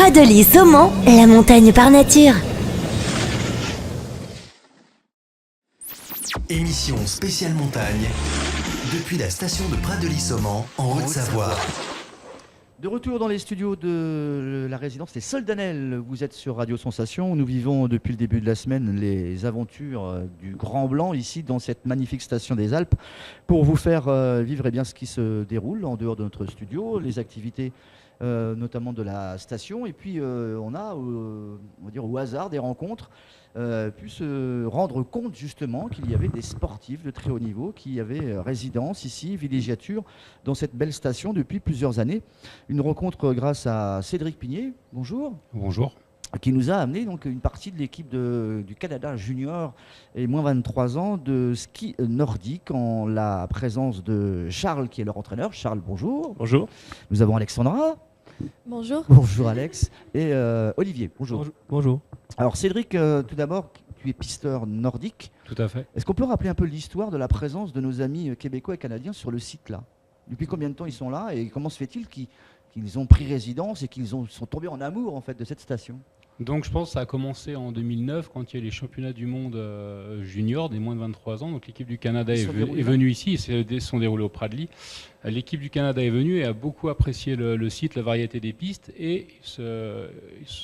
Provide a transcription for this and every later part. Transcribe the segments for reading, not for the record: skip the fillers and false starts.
Pradely Saumon, la montagne par nature. Émission spéciale montagne, depuis la station de Pradely Saumon, en Haute-Savoie. De retour dans les studios de la résidence des Soldanelles, vous êtes sur Radio Sensation. Nous vivons depuis le début de la semaine les aventures du Grand Blanc ici dans cette magnifique station des Alpes pour vous faire vivre bien ce qui se déroule en dehors de notre studio, les activités notamment de la station. Et puis on a, on va dire au hasard des rencontres, pu se rendre compte justement qu'il y avait des sportifs de très haut niveau qui avaient résidence ici, villégiature, dans cette belle station depuis plusieurs années. Une rencontre grâce à Cédric Pigné, bonjour. Bonjour. Qui nous a amené donc une partie de l'équipe du Canada junior et moins 23 ans de ski nordique en la présence de Charles qui est leur entraîneur. Charles, bonjour. Bonjour. Nous avons Alexandra. Bonjour. Bonjour Alex. Et Olivier, bonjour. Bonjour. Alors Cédric, tout d'abord, tu es pisteur nordique. Tout à fait. Est-ce qu'on peut rappeler un peu l'histoire de la présence de nos amis québécois et canadiens sur le site là? Depuis combien de temps ils sont là et comment se fait-il qu'ils ont pris résidence et qu'ils sont tombés en amour en fait de cette station? Donc je pense que ça a commencé en 2009 quand il y a eu les championnats du monde junior des moins de 23 ans. Donc l'équipe du Canada est venue ici, ils se sont déroulés au Pradely. L'équipe du Canada est venue et a beaucoup apprécié le site, la variété des pistes et se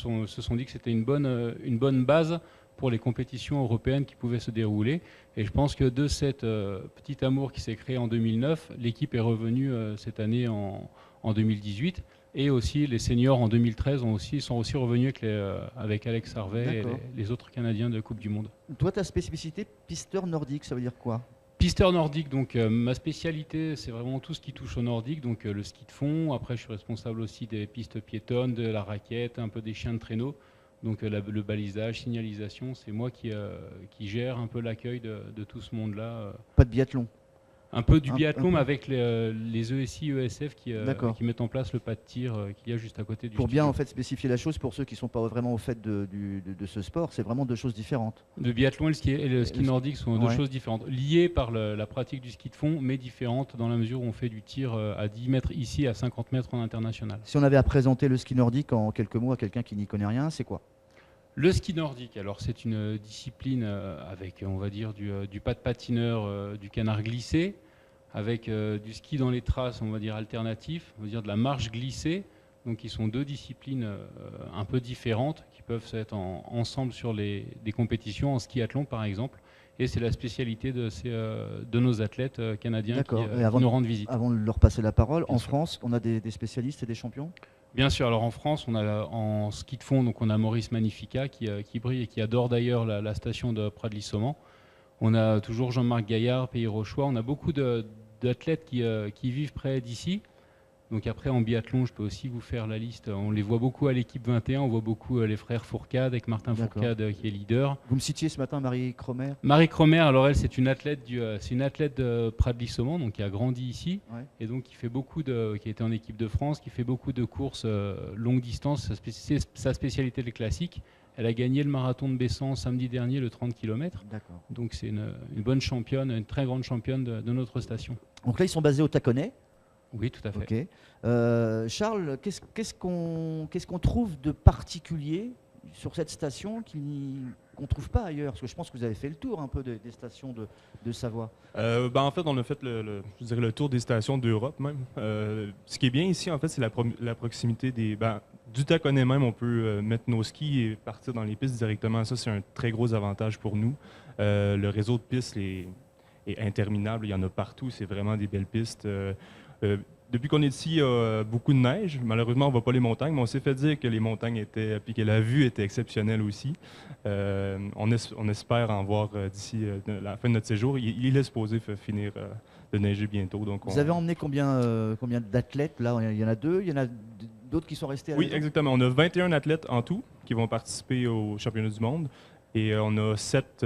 sont dit que c'était une bonne base pour les compétitions européennes qui pouvaient se dérouler. Et je pense que de cet petit amour qui s'est créé en 2009, l'équipe est revenue cette année en 2018. Et aussi les seniors en 2013 sont aussi revenus avec Alex Harvey et les autres Canadiens de Coupe du Monde. Toi, ta spécificité, pisteur nordique, ça veut dire quoi? Pisteur nordique, donc ma spécialité, c'est vraiment tout ce qui touche au nordique, donc le ski de fond. Après, je suis responsable aussi des pistes piétonnes, de la raquette, un peu des chiens de traîneau. Donc le balisage, signalisation, c'est moi qui gère un peu l'accueil de tout ce monde-là. Pas de biathlon? Un peu du biathlon, mais avec les ESI, ESF qui mettent en place le pas de tir qu'il y a juste à côté du Pour studio. bien en fait spécifier la chose, pour ceux qui ne sont pas vraiment au fait de ce sport, c'est vraiment deux choses différentes. Le biathlon et le ski nordique sont deux choses différentes, liées par la pratique du ski de fond, mais différentes dans la mesure où on fait du tir à 10 mètres ici, à 50 mètres en international. Si on avait à présenter le ski nordique en quelques mots à quelqu'un qui n'y connaît rien, c'est quoi? Le ski nordique, alors c'est une discipline avec, on va dire, du pas de patineur, du canard glissé, avec du ski dans les traces, on va dire, alternatif, on va dire de la marche glissée. Donc qui sont deux disciplines un peu différentes qui peuvent être ensemble sur des compétitions en skiathlon par exemple. Et c'est la spécialité de nos athlètes canadiens qui nous rendent visite. Avant de leur passer la parole, Bien en sûr. France, on a des spécialistes et des champions? Bien sûr, alors en France, on a en ski de fond, donc on a Maurice Magnifica qui brille et qui adore d'ailleurs la station de Pradely Saumon. On a toujours Jean-Marc Gaillard, Pays Rochois. On a beaucoup d'athlètes qui vivent près d'ici. Donc après en biathlon, je peux aussi vous faire la liste. On les voit beaucoup à l'équipe 21, on voit beaucoup les frères Fourcade avec Martin Fourcade qui est leader. Vous me citiez ce matin Marie Cromer? Marie Cromer, alors elle c'est une athlète de Pradely Saumon, donc qui a grandi ici et donc qui a été en équipe de France, qui fait beaucoup de courses longue distance. Sa spécialité les classiques. Elle a gagné le marathon de Bessan samedi dernier, le 30 km. D'accord. Donc c'est une bonne championne, une très grande championne de notre station. Donc là, ils sont basés au Taconnay. Oui, tout à fait. Okay. Charles, qu'est-ce qu'on trouve de particulier sur cette station qu'on ne trouve pas ailleurs? Parce que je pense que vous avez fait le tour un peu des stations de Savoie. En fait, on a fait le tour des stations d'Europe même. Ce qui est bien ici, en fait, c'est la proximité du Taconnay même. On peut mettre nos skis et partir dans les pistes directement. Ça, c'est un très gros avantage pour nous. Le réseau de pistes est interminable. Il y en a partout. C'est vraiment des belles pistes. Depuis qu'on est ici, il y a beaucoup de neige. Malheureusement, on ne voit pas les montagnes, mais on s'est fait dire que les montagnes puis que la vue était exceptionnelle aussi. On espère en voir d'ici la fin de notre séjour. Il est supposé finir de neiger bientôt. Donc Vous avez emmené combien d'athlètes? Là, il y en a deux. Il y en a d'autres qui sont restés à Oui, exactement. On a 21 athlètes en tout qui vont participer au championnat du monde. Et on a 7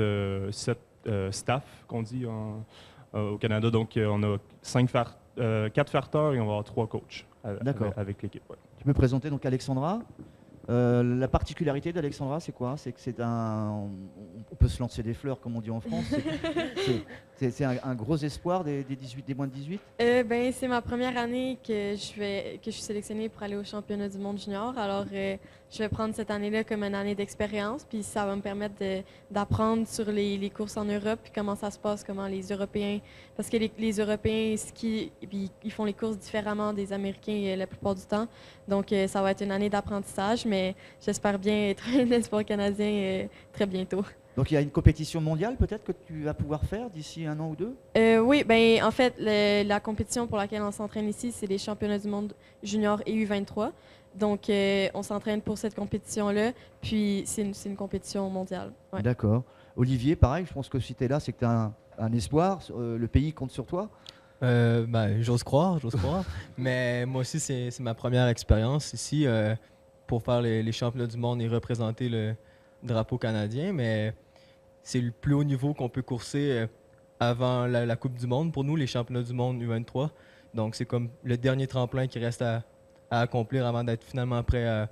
staff, qu'on dit au Canada. Donc, on a 4 farteurs et on va avoir 3 coachs avec l'équipe. Ouais. Tu peux me présenter donc Alexandra. La particularité d'Alexandra, c'est quoi? C'est que on peut se lancer des fleurs, comme on dit en France. C'est un gros espoir des moins de 18? Ben, c'est ma première année que je suis sélectionnée pour aller au championnat du monde junior. Alors, je vais prendre cette année-là comme une année d'expérience, puis ça va me permettre d'apprendre sur les courses en Europe, puis comment ça se passe, comment les Européens, parce que les Européens skient, puis ils font les courses différemment des Américains la plupart du temps. Donc, ça va être une année d'apprentissage, mais j'espère bien être un espoir canadien très bientôt. Donc il y a une compétition mondiale peut-être que tu vas pouvoir faire d'ici 1 an ou 2? Oui, ben en fait, la compétition pour laquelle on s'entraîne ici, c'est les championnats du monde junior et U23. Donc, on s'entraîne pour cette compétition-là, puis c'est une compétition mondiale. Ouais. D'accord. Olivier, pareil, je pense que si tu es là, c'est que tu as un espoir, le pays compte sur toi? Ben, j'ose croire. Mais moi aussi, c'est ma première expérience ici pour faire les championnats du monde et représenter le drapeau canadien. Mais c'est le plus haut niveau qu'on peut courser avant la Coupe du monde pour nous, les championnats du monde U23. Donc, c'est comme le dernier tremplin qui reste à accomplir avant d'être finalement prêt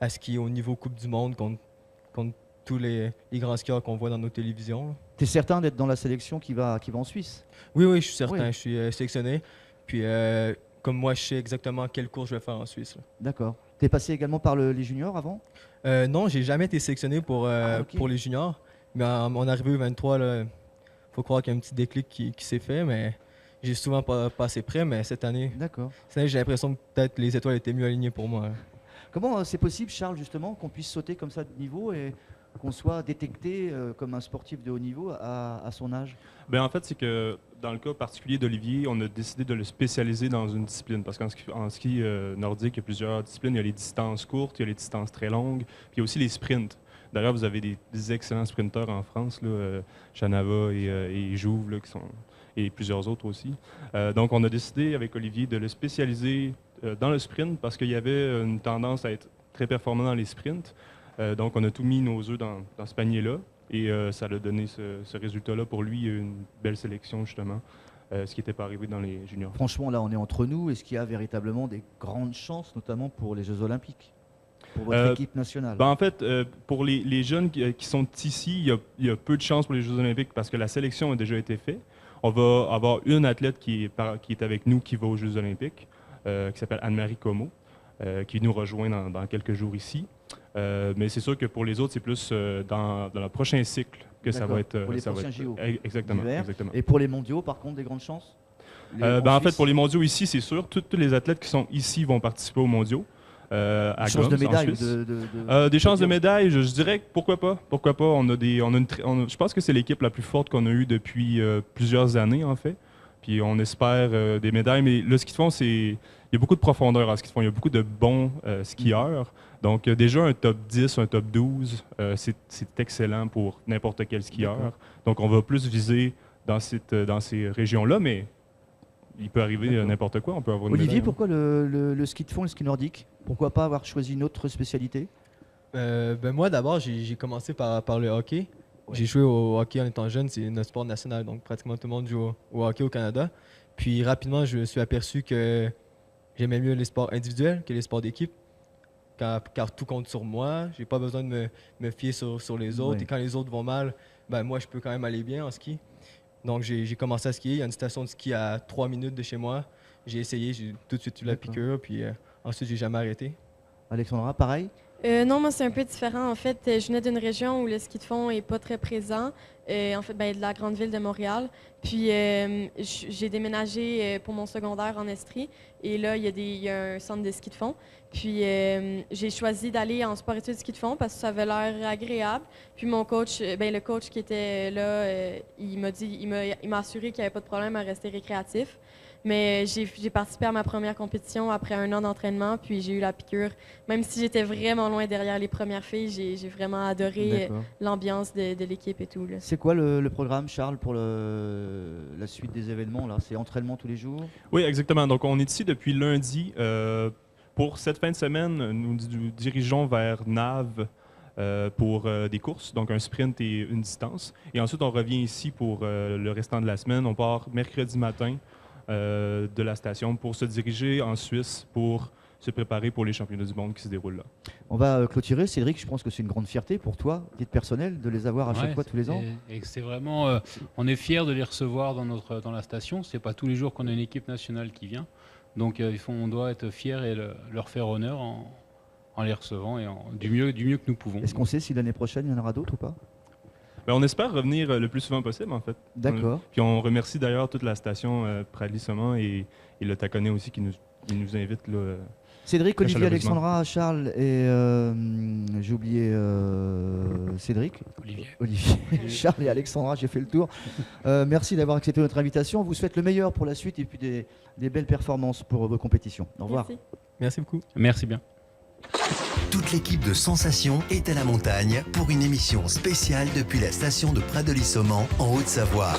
à skier au niveau Coupe du monde contre tous les grands skieurs qu'on voit dans nos télévisions. Tu es certain d'être dans la sélection qui va en Suisse? Oui, je suis certain. Oui. Je suis sélectionné. Puis, comme moi, je sais exactement quelle course je vais faire en Suisse. D'accord. Tu es passé également par les juniors avant? Non, j'ai jamais été sélectionné pour les juniors. Mais à mon arrivée au 23, il faut croire qu'il y a un petit déclic qui s'est fait. Mais j'ai souvent pas assez prêt. Mais cette année, j'ai l'impression que peut-être les étoiles étaient mieux alignées pour moi. Comment c'est possible, Charles, justement, qu'on puisse sauter comme ça de niveau et qu'on soit détecté comme un sportif de haut niveau à son âge? Ben, en fait, c'est que dans le cas particulier d'Olivier, on a décidé de le spécialiser dans une discipline. Parce qu'en ski nordique, il y a plusieurs disciplines. Il y a les distances courtes, il y a les distances très longues, puis il y a aussi les sprints. D'ailleurs, vous avez des excellents sprinteurs en France, Chanava et Jouve, là, et plusieurs autres aussi. Donc, on a décidé avec Olivier de le spécialiser dans le sprint parce qu'il y avait une tendance à être très performant dans les sprints. Donc, on a tout mis nos œufs dans ce panier-là et ça a donné ce résultat-là pour lui, une belle sélection justement, ce qui n'était pas arrivé dans les juniors. Franchement, là, on est entre nous. Est-ce qu'il y a véritablement des grandes chances, notamment pour les Jeux Olympiques, pour votre équipe nationale? En fait, pour les jeunes qui sont ici, il y a peu de chances pour les Jeux Olympiques parce que la sélection a déjà été faite. On va avoir une athlète qui est avec nous qui va aux Jeux Olympiques, qui s'appelle Anne-Marie Comeau, qui nous rejoint dans quelques jours ici. Mais c'est sûr que pour les autres, c'est plus dans le prochain cycle que ça va être. Pour les prochains JO. Exactement. Et pour les mondiaux, par contre, des grandes chances? En fait, pour les mondiaux ici, c'est sûr. Tous les athlètes qui sont ici vont participer aux mondiaux. À chances de médaille des chances de médaille, je dirais que pourquoi pas. Je pense que c'est l'équipe la plus forte qu'on a eue depuis plusieurs années, en fait. Puis on espère des médailles. Mais le ski de fond, il y a beaucoup de profondeur en ski de fond. Il y a beaucoup de bons skieurs. Donc déjà, un top 10, un top 12, c'est excellent pour n'importe quel skieur. D'accord. Donc on va plus viser dans ces régions-là, mais il peut arriver n'importe quoi. On peut avoir une Olivier, médaille, pourquoi le ski de fond, le ski nordique? Pourquoi pas avoir choisi une autre spécialité? Moi, d'abord, j'ai commencé par le hockey. Ouais. J'ai joué au hockey en étant jeune, c'est notre sport national, donc pratiquement tout le monde joue au hockey au Canada. Puis rapidement, je me suis aperçu que j'aimais mieux les sports individuels que les sports d'équipe, car tout compte sur moi. J'ai pas besoin de me fier sur les autres. Et quand les autres vont mal, moi, je peux quand même aller bien en ski. Donc, j'ai commencé à skier. Il y a une station de ski à 3 minutes de chez moi. J'ai essayé, j'ai tout de suite eu la piqûre, puis ensuite, j'ai jamais arrêté. Alexandra, pareil? Non, moi, c'est un peu différent. En fait, je venais d'une région où le ski de fond n'est pas très présent. En fait, de la grande ville de Montréal. Puis, j'ai déménagé pour mon secondaire en Estrie. Et là, il y a un centre de ski de fond. Puis, j'ai choisi d'aller en sport-études ski de fond parce que ça avait l'air agréable. Puis, mon coach, le coach qui était là, il m'a assuré qu'il n'y avait pas de problème à rester récréatif. Mais j'ai participé à ma première compétition après 1 an d'entraînement, puis j'ai eu la piqûre. Même si j'étais vraiment loin derrière les premières filles, j'ai vraiment adoré l'ambiance de l'équipe et tout. C'est quoi le programme, Charles, pour la suite des événements là? C'est entraînement tous les jours? Oui, exactement. Donc, on est ici depuis lundi. Pour cette fin de semaine, nous dirigeons vers Naves pour des courses, donc un sprint et une distance. Et ensuite, on revient ici pour le restant de la semaine. On part mercredi matin de la station pour se diriger en Suisse pour se préparer pour les championnats du monde qui se déroulent là. On va clôturer. Cédric, je pense que c'est une grande fierté pour toi, titre personnel, de les avoir à chaque Ouais, fois tous les ans. Et c'est vraiment, on est fiers de les recevoir dans la station. C'est pas tous les jours qu'on a une équipe nationale qui vient. Donc on doit être fiers et leur faire honneur en les recevant et du mieux que nous pouvons. Est-ce qu'on sait si l'année prochaine, il y en aura d'autres ou pas? On espère revenir le plus souvent possible, en fait. D'accord. Puis on remercie d'ailleurs toute la station Pradly-Saumon et le Taconnais aussi qui nous invite là. Cédric, Olivier, chaleureusement. Alexandra, Charles et j'ai oublié Cédric. Olivier. Charles et Alexandra, j'ai fait le tour. Merci d'avoir accepté notre invitation. On vous souhaite le meilleur pour la suite et puis des belles performances pour vos compétitions. Au revoir. Merci. Merci beaucoup. Merci bien. Toute l'équipe de Sensation est à la montagne pour une émission spéciale depuis la station de Pradly-Saumon en Haute-Savoie.